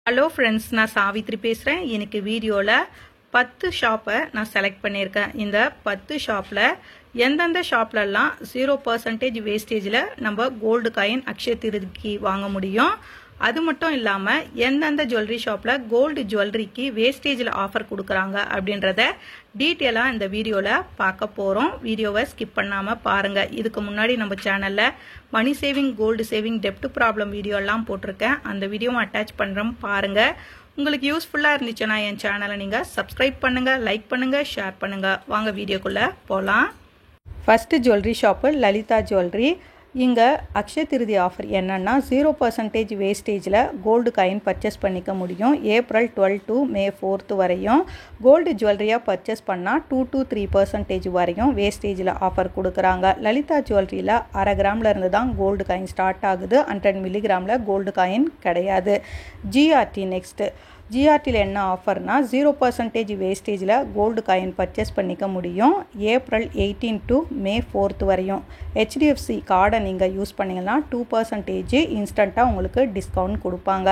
Hello friends, நான் சாவித்ரி பேசுகிறேன். இன்னைக்கு வீடியோவில் 10 ஷாப்பை நான் செலக்ட் பண்ணியிருக்கேன். இந்த 10 ஷாப்பில் எந்தெந்த ஷாப்லலாம் 0% வேஸ்டேஜில் நம்ம கோல்டு காயின் அக்ஷய திருதிக்கு வாங்க முடியும், அது மட்டும் இல்லாமல் எந்தெந்த ஜுவல்லரி ஷாப்பில் கோல்டு ஜுவல்லரிக்கு வேஸ்டேஜில் ஆஃபர் கொடுக்குறாங்க அப்படின்றத டீட்டெயிலாக இந்த வீடியோவில் பார்க்க போகிறோம். வீடியோவை ஸ்கிப் பண்ணாமல் பாருங்கள். இதுக்கு முன்னாடி நம்ம சேனலில் மணி சேவிங், கோல்டு சேவிங், டெப்ட் ப்ராப்ளம் வீடியோலாம் போட்டிருக்கேன். அந்த வீடியோவை அட்டாச் பண்ணுறோம், பாருங்கள். உங்களுக்கு யூஸ்ஃபுல்லாக இருந்துச்சுன்னா என் சேனலை நீங்கள் சப்ஸ்கிரைப் பண்ணுங்கள், லைக் பண்ணுங்கள், ஷேர் பண்ணுங்கள். வாங்க வீடியோக்குள்ளே போகலாம். First jewellery shop Lalitha jewellery. இங்கே அக்ஷய திருதி ஆஃபர் என்னென்னா 0% வேஸ்டேஜில் கோல்டு காயின் பர்ச்சேஸ் பண்ணிக்க முடியும். April 12 to May 4 வரையும் கோல்டு ஜுவல்லரியாக பர்ச்சேஸ் பண்ணால் 2 to 3% வரையும் வேஸ்டேஜில் ஆஃபர் கொடுக்குறாங்க. லலிதா ஜுவல்லரியில் 1/2 கிராமில் இருந்து தான் கோல்டு காயின் ஸ்டார்ட் ஆகுது. 100 மில்லிகிராமில் கோல்டு காயின் கிடையாது. GRT next. ஜிஆர்டியில் என்ன ஆஃபர்னா 0% வேஸ்டேஜில் கோல்டு காயின் பர்ச்சேஸ் பண்ணிக்க முடியும். April 18 to May 4 வரையும். ஹெச்டிஎஃப்சி கார்டை நீங்கள் யூஸ் பண்ணிங்கன்னா 2% இன்ஸ்டண்ட்டாக உங்களுக்கு டிஸ்கவுண்ட் கொடுப்பாங்க.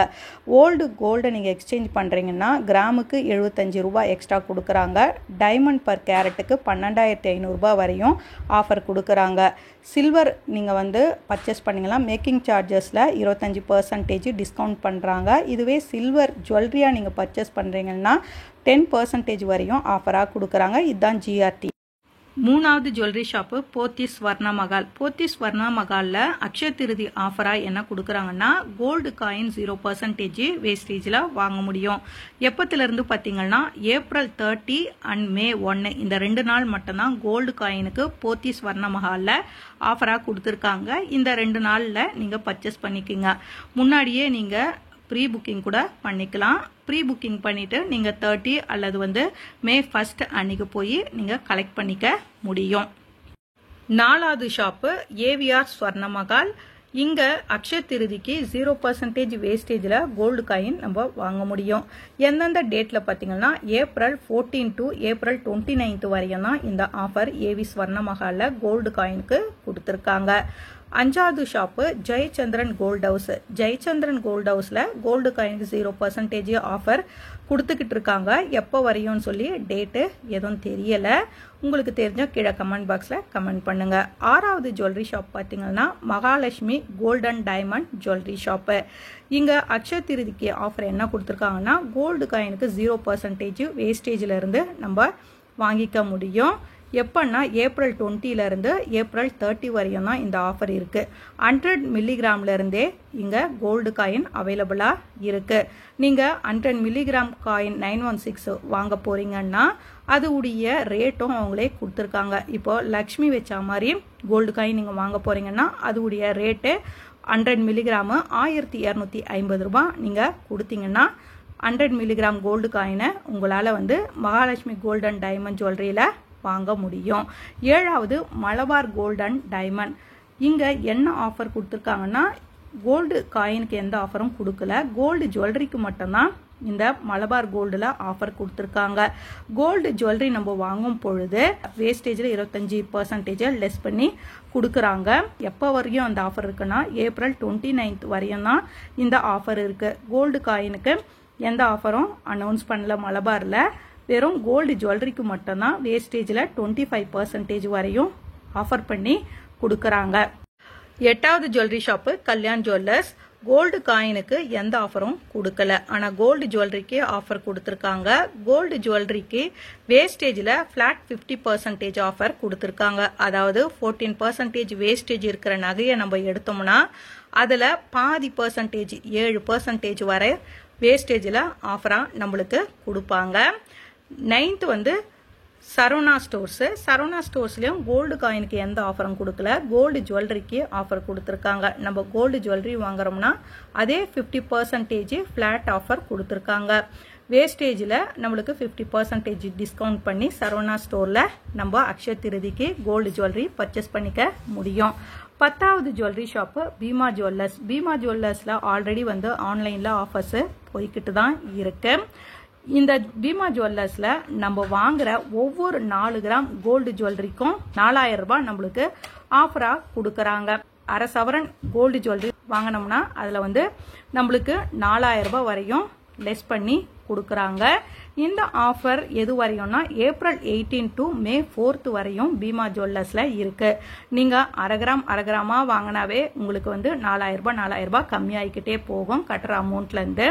ஓல்டு கோல்டை நீங்கள் எக்ஸ்சேஞ்ச் பண்ணுறீங்கன்னா கிராமுக்கு 75 ரூபாய் எக்ஸ்ட்ரா கொடுக்குறாங்க. டைமண்ட் பர் கேரட்டுக்கு 12,500 வரையும் ஆஃபர் கொடுக்குறாங்க. சில்வர் நீங்கள் பர்ச்சேஸ் பண்ணிங்கன்னா மேக்கிங் சார்ஜஸில் 25% டிஸ்கவுண்ட் பண்ணுறாங்க. இதுவே சில்வர் ஜுவல்லரியாக நீங்கள் பர்ச்சேஸ் பண்ணுறீங்கன்னா 10% வரையும் ஆஃபராக கொடுக்குறாங்க. இதுதான் ஜிஆர்டி. மூணாவது ஜுவல்லரி ஷாப்பு போத்தீஸ் ஸ்வர்ணா மஹால். போத்தீஸ் ஸ்வர்ணா மஹாலில் அக்ஷய திருதி ஆஃபராக என்ன கொடுக்குறாங்கன்னா கோல்டு காயின் 0% வேஸ்டேஜில் வாங்க முடியும். எப்போத்திலிருந்து பார்த்தீங்கன்னா April 30 and May 1 இந்த 2 நாள் மட்டும்தான் கோல்டு காயினுக்கு போத்தீஸ் ஸ்வர்ணா மஹாலில் ஆஃபராக கொடுத்துருக்காங்க. இந்த 2 நாளில் நீங்கள் பர்ச்சேஸ் பண்ணிக்கிங்க. முன்னாடியே நீங்கள் ப்ரீ புக்கிங் கூட பண்ணிக்கலாம். ப்ரீ புக்கிங் பண்ணிவிட்டு நீங்கள் 30 அல்லது May 1 அன்றைக்கி போய் நீங்கள் கலெக்ட் பண்ணிக்க முடியும். நாலாவது ஷாப்பு ஏவிஆர் ஸ்வர்ண மஹால். இங்கே அக்ஷய திருதிக்கு 0% வேஸ்டேஜில் கோல்டு காயின் நம்ம வாங்க முடியும். எந்தெந்த டேட்டில் பார்த்தீங்கன்னா April 14 to April 29 வரையும் தான் இந்த ஆஃபர் ஏவி ஸ்வர்ண மஹாலில் கோல்டு காயினுக்கு கொடுத்துருக்காங்க. அஞ்சாவது shop Jayachandran gold house. Jayachandran gold ஹவுஸில் கோல்டு காயினுக்கு 0% ஆஃபர் கொடுத்துக்கிட்டு இருக்காங்க. எப்போ வரையும்னு சொல்லி டேட்டு எதுவும் தெரியலை. உங்களுக்கு தெரிஞ்ச கீழே கமெண்ட் பாக்ஸில் கமெண்ட் பண்ணுங்கள். ஆறாவது ஜுவல்லரி ஷாப் பார்த்தீங்கன்னா Mahalakshmi golden diamond jewellery shop. இங்கே அக்ஷய திருதிக்கு ஆஃபர் என்ன கொடுத்துருக்காங்கன்னா கோல்டு காயினுக்கு 0% வேஸ்டேஜில் இருந்து நம்ம வாங்கிக்க முடியும். எப்போன்னா April 20 April 30 வரையும் தான் இந்த ஆஃபர் இருக்குது. 100 மில்லிகிராம்லேருந்தே இங்கே கோல்டு காயின் அவைலபிளாக இருக்குது. நீங்கள் 100 மில்லிகிராம் காயின் 916 வாங்க போகிறீங்கன்னா அது உடைய ரேட்டும் அவங்களே கொடுத்துருக்காங்க. இப்போது லக்ஷ்மி வச்சா மாதிரி கோல்டு காயின் நீங்கள் வாங்க போகிறீங்கன்னா அது உடைய ரேட்டு 100 மில்லிகிராமு 1250 ரூபாய் நீங்கள் கொடுத்தீங்கன்னா 100 மில்லிகிராம் கோல்டு காயினை உங்களால் மகாலட்சுமி கோல்டன் டைமண்ட் ஜுவல்லரியில் வாங்க முடியும். ஏழாவது மலபார் கோல்டன் டைமண்ட். இங்கே என்ன ஆஃபர் கொடுத்துருக்காங்கன்னா கோல்டு காயினுக்கு எந்த ஆஃபரும் கொடுக்கல. கோல்டு ஜுவல்லரிக்கு மட்டும்தான் இந்த மலபார் கோல்டில் ஆஃபர் கொடுத்துருக்காங்க. கோல்டு ஜுவல்லரி நம்ம வாங்கும் பொழுது வேஸ்டேஜில் 25% லெஸ் பண்ணி கொடுக்குறாங்க. எப்போ வரையும் அந்த ஆஃபர் இருக்குன்னா April 29 வரையும் தான் இந்த ஆஃபர் இருக்குது. கோல்டு காயினுக்கு எந்த ஆஃபரும் அனௌன்ஸ் பண்ணல மலபாரில். வெறும் கோல்டு ஜுவல்லரிக்கு மட்டும்தான் வேஸ்டேஜில் 25% வரையும் ஆஃபர் பண்ணி கொடுக்குறாங்க. எட்டாவது jewellery shop Kalyan jewellers. Gold காயினுக்கு எந்த ஆஃபரும் கொடுக்கல, ஆனால் கோல்டு ஜுவல்லரிக்கு ஆஃபர் கொடுத்துருக்காங்க. கோல்டு ஜுவல்லரிக்கு வேஸ்டேஜில் ஃப்ளாட் 50% ஆஃபர் கொடுத்துருக்காங்க. அதாவது 14% வேஸ்டேஜ் இருக்கிற நகையை நம்ம எடுத்தோம்னா அதில் பாதி பர்சன்டேஜ் 7% வரை வேஸ்டேஜில் ஆஃபராக நம்மளுக்கு கொடுப்பாங்க. 9th Saravana stores. சரவணா ஸ்டோர்ஸ்லேயும் கோல்டு காயினுக்கு எந்த ஆஃபரும் கொடுக்கல. கோல்டு ஜுவல்லரிக்கு ஆஃபர் கொடுத்துருக்காங்க. நம்ம கோல்டு ஜுவல்லரி வாங்குறோம்னா அதே 50% ஃப்ளாட் ஆஃபர் கொடுத்துருக்காங்க. வேஸ்டேஜில் நம்மளுக்கு 50% டிஸ்கவுண்ட் பண்ணி சரவணா ஸ்டோரில் நம்ம அக்ஷய திருதிக்கு கோல்டு ஜுவல்லரி பர்ச்சேஸ் பண்ணிக்க முடியும். 10வது jewellery shop Bhima jewellers. Bhima ஜுவல்லர்ஸில் ஆல்ரெடி ஆன்லைனில் ஆஃபர்ஸு போய்கிட்டு தான் இருக்கு. இந்த பீமா ஜுவல்லர்ஸில் நம்ம வாங்குற ஒவ்வொரு 4 கிராம் கோல்டு ஜுவல்லரிக்கும் 4000 ரூபாய் நம்மளுக்கு ஆஃபராக கொடுக்குறாங்க. 1/2 சவரன் கோல்டு ஜுவல்லரி வாங்கினோம்னா அதில் நம்மளுக்கு 4000 ரூபாய் வரையும் லெஸ் பண்ணி கொடுக்குறாங்க. இந்த ஆஃபர் எது வரையும்னா ஏப்ரல் 18 to மே 4 வரையும் பீமா ஜுவல்லர்ஸ்ல இருக்கு. நீங்க அரை கிராமா வாங்கினாவே உங்களுக்கு வந்து 4000 ரூபாய் கம்மியாகிக்கிட்டே போகும் கட்டுற அமௌண்ட்ல இருந்து.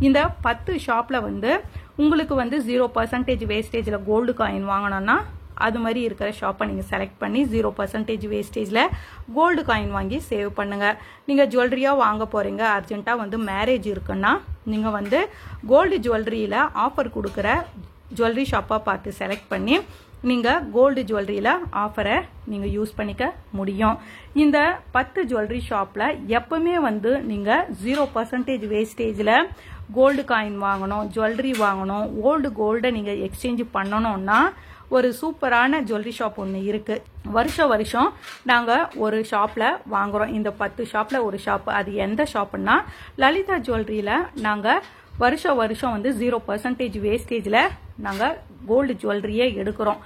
இந்த 10 ஷாப்ல வந்து உங்களுக்கு வந்து 0% வேஸ்டேஜ்ல கோல்டு காயின் வாங்கணும்னா அது மாதிரி இருக்கிற ஷாப்பை நீங்கள் செலக்ட் பண்ணி 0% வேஸ்டேஜில் கோல்டு காயின் வாங்கி சேவ் பண்ணுங்க. நீங்கள் ஜுவல்லரியாக வாங்க போறீங்க, அர்ஜென்ட்டாக வந்து மேரேஜ் இருக்குன்னா நீங்கள் வந்து கோல்டு ஜுவல்லரியில் ஆஃபர் கொடுக்குற ஜுவல்லரி ஷாப்பாக பார்த்து செலக்ட் பண்ணி நீங்கள் கோல்டு ஜுவல்லரியில் ஆஃபரை நீங்கள் யூஸ் பண்ணிக்க முடியும். இந்த 10 ஜுவல்லரி ஷாப்பில் எப்பவுமே வந்து நீங்கள் 0% வேஸ்டேஜில் கோல்டு காயின் வாங்கணும், ஜுவல்லரி வாங்கணும், ஓல்டு கோல்டை நீங்கள் எக்ஸ்சேஞ்ச் பண்ணணும்னா ஒரு சூப்பரான ஜுவல்லரி ஷாப் ஒன்று இருக்கு. வருஷம் நாங்கள் ஒரு ஷாப்ல வாங்குறோம். இந்த 10 ஷாப்ல ஒரு ஷாப். அது எந்த ஷாப்னா லலிதா ஜுவல்லரியில நாங்கள் வருஷம் வந்து 0% வேஸ்டேஜ்ல நாங்கள் கோல்டு ஜுவல்லரியே எடுக்கிறோம்.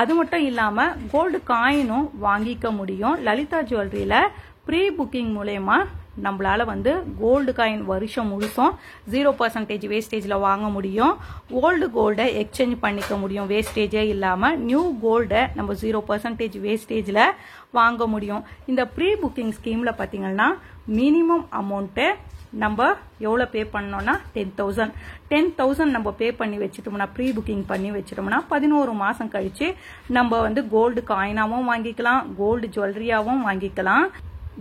அது மட்டும் இல்லாம கோல்டு காயினும் வாங்கிக்க முடியும். லலிதா ஜுவல்லரியில ப்ரீ புக்கிங் மூலயமா நம்மளால வந்து கோல்டு காயின் வருஷம் முழுசும் 0% வேஸ்டேஜ்ல வாங்க முடியும். ஓல்டு கோல்டை எக்ஸ்சேஞ்ச் பண்ணிக்க முடியும் வேஸ்டேஜே இல்லாம. நியூ கோல்டை நம்ம 0% வேஸ்டேஜ்ல வாங்க முடியும். இந்த ப்ரீ புக்கிங் ஸ்கீம்ல பாத்தீங்கன்னா மினிமம் அமௌண்ட் நம்ம எவ்வளவு பே பண்ணோம்னா 10,000 நம்ம பே பண்ணி வச்சுட்டோம்னா, ப்ரீ புக்கிங் பண்ணி வச்சுட்டோம்னா 11 மாசம் கழிச்சு நம்ம வந்து கோல்டு காயினாவும் வாங்கிக்கலாம், கோல்டு ஜுவல்லரியாவும் வாங்கிக்கலாம்.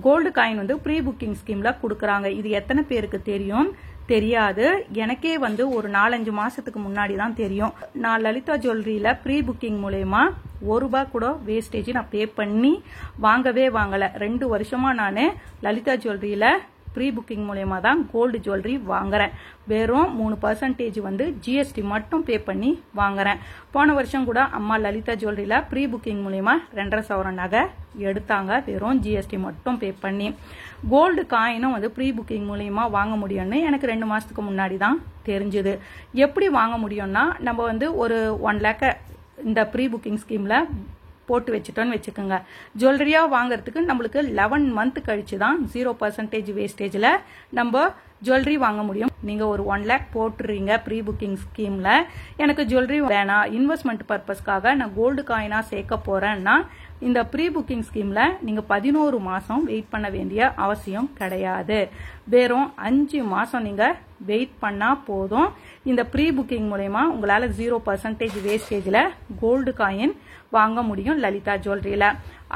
கோல்டு காயின் வந்து ப்ரீ புக்கிங் ஸ்கீம்ல கொடுக்கறாங்க. இது எத்தனை பேருக்கு தெரியும் தெரியாது. எனக்கே வந்து ஒரு 4-5 மாசத்துக்கு முன்னாடி தான் தெரியும். நான் லலிதா ஜுவல்லரியில ப்ரீ புக்கிங் மூலயமா ₹1 கூட வேஸ்டேஜ் நான் பே பண்ணி வாங்கவே வாங்கல. 2 வருஷமா நான் லலிதா ஜுவல்லரியில ப்ரீ புக்கிங் மூலயமா தான் கோல்டு ஜுவல்லரி வாங்குறேன். வெறும் 3% வந்து ஜிஎஸ்டி மட்டும் பே பண்ணி வாங்குறேன். போன வருஷம் கூட அம்மா லலிதா ஜுவல்லரியில ப்ரீ புக்கிங் மூலயமா 2,500 நகை எடுத்தாங்க, வெறும் ஜிஎஸ்டி மட்டும் பே பண்ணி. கோல்டு காயினும் வந்து ப்ரீ புக்கிங் மூலயமா வாங்க முடியும்னு எனக்கு 2 மாசத்துக்கு முன்னாடி தான் தெரிஞ்சது. எப்படி வாங்க முடியும்னா நம்ம வந்து ஒரு 1 lakh இந்த ப்ரீ புக்கிங் ஸ்கீம்ல போட்டு வச்சுட்டோன்னு வச்சுக்கோங்க. ஜுவல்லரியா வாங்குறதுக்கு நம்மளுக்கு 11 மந்த் கழிச்சு தான் 0% வேஸ்டேஜ்ல நம்ம ஜுவல்லரி வாங்க முடியும். நீங்க ஒரு 1 lakh போட்டுறீங்க ப்ரீ புக்கிங் ஸ்கீம்ல, எனக்கு ஜுவல்லரி வேணாம், இன்வெஸ்ட்மெண்ட் பர்பஸ்க்காக நான் கோல்டு காயினா சேர்க்க போறேன்னா இந்த ப்ரீ புக்கிங் ஸ்கீம்ல நீங்க 11 மாசம் வெயிட் பண்ண வேண்டிய அவசியம் கிடையாது. வெறும் 5 மாசம் நீங்க வெயிட் பண்ணா போதும். இந்த ப்ரீ புக்கிங் மூலமா உங்களால 0% வேஸ்டேஜ்ல கோல்டு காயின் வாங்க முடியும் லலிதா ஜுவல்லரியில.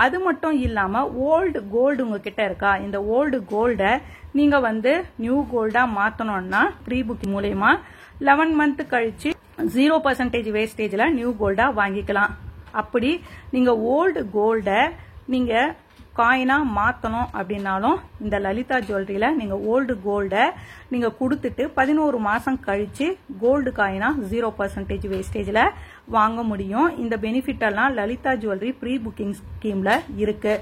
அது மட்டும் இல்லாம ஓல்டு கோல்டு உங்ககிட்ட இருக்கா, இந்த ஓல்டு கோல்டை நீங்க வந்து நியூ கோல்டா மாத்தணும்னா ப்ரீ புக்கிங் மூலமா 11 மந்த் கழிச்சு 0% வேஸ்டேஜ்ல நியூ கோல்டா வாங்கிக்கலாம். அப்படி நீங்க ஓல்டு கோல்டை நீங்க காயினா மாத்தணும் அப்படின்னாலும் இந்த லலிதா ஜுவல்லரியில நீங்க ஓல்டு கோல்டை நீங்க கொடுத்துட்டு 11 மாசம் கழிச்சு கோல்டு காயினா 0% வேஸ்டேஜ்ல வாங்க முடியும். இந்த பெனிஃபிட் எல்லாம் லலிதா ஜுவல்லரி ப்ரீ புக்கிங் ஸ்கீம்ல இருக்கு.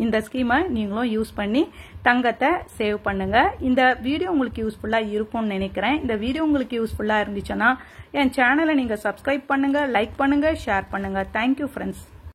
இந்த ஸ்கீமை நீங்களும் யூஸ் பண்ணி தங்கத்தை சேவ் பண்ணுங்க. இந்த வீடியோ உங்களுக்கு யூஸ்ஃபுல்லா இருக்கும்னு நினைக்கிறேன். இந்த வீடியோ உங்களுக்கு யூஸ்ஃபுல்லா இருந்துச்சுன்னா என் சேனலை நீங்க சப்ஸ்கிரைப் பண்ணுங்க, லைக் பண்ணுங்க, ஷேர் பண்ணுங்க. Thank you friends.